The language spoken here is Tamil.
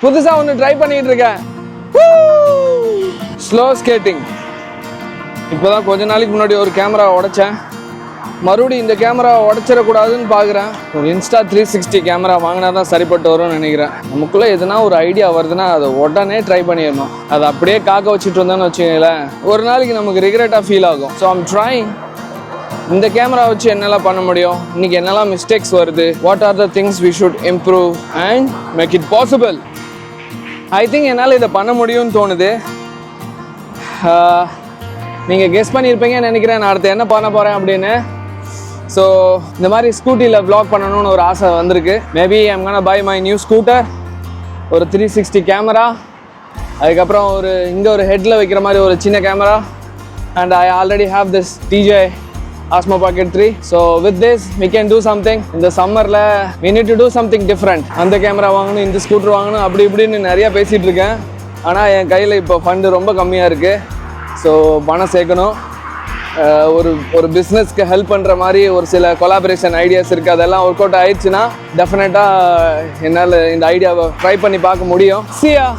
புதுசாக ஒன்று ட்ரை பண்ணிட்டு இருக்கேன். Slow skating. இப்போதான் கொஞ்ச நாளைக்கு முன்னாடி ஒரு கேமரா உடைச்சேன். மறுபடியும் இந்த கேமரா உடைச்சிடக்கூடாதுன்னு பார்க்குறேன். ஒரு இன்ஸ்டா 360 கேமரா வாங்கினா தான் சரிப்பட்டு வரும்னு நினைக்கிறேன். நமக்குள்ளே எதுனா ஒரு ஐடியா வருதுன்னா அதை உடனே ட்ரை பண்ணிடணும். அதை அப்படியே காக்க வச்சுட்டு இருந்தோன்னு வச்சுக்கங்களேன், ஒரு நாளைக்கு நமக்கு ரிக்ரெட்டாக ஃபீல் ஆகும். So I'm trying. இந்த கேமரா வச்சு என்னெல்லாம் பண்ண முடியும், இன்னைக்கு என்னெல்லாம் மிஸ்டேக்ஸ் வருது, what are the things we should improve and make it possible. I think என்னால் இதை பண்ண முடியும்னு தோணுது. நீங்கள் கெஸ் பண்ணியிருப்பீங்கன்னு நினைக்கிறேன் நான் அடுத்து என்ன பண்ண போகிறேன் அப்படின்னு. ஸோ இந்த மாதிரி ஸ்கூட்டியில் vlog பண்ணணும்னு ஒரு ஆசை வந்திருக்கு. Maybe I'm gonna buy my new scooter, ஒரு 360 கேமரா, அதுக்கப்புறம் இங்கே ஒரு ஹெட்டில் வைக்கிற மாதிரி ஒரு சின்ன camera, and I already have this DJI Osmo Pocket 3. So with this we can do something. இந்த சம்மரில் we need to do something different. அந்த கேமரா வாங்கணும், இந்த ஸ்கூட்டர் வாங்கணும், அப்படி இப்படின்னு நிறையா பேசிகிட்டு இருக்கேன். ஆனால் என் கையில் இப்போ ஃபண்டு ரொம்ப கம்மியாக இருக்குது. ஸோ பணம் சேர்க்கணும். ஒரு பிஸ்னஸ்க்கு ஹெல்ப் பண்ணுற மாதிரி ஒரு சில கொலாபரேஷன் ஐடியாஸ் இருக்குது. அதெல்லாம் ஒர்க் அவுட் ஆயிடுச்சுன்னா டெஃபினட்டாக என்னால் இந்த ஐடியாவை ட்ரை பண்ணி பார்க்க முடியும். See ya.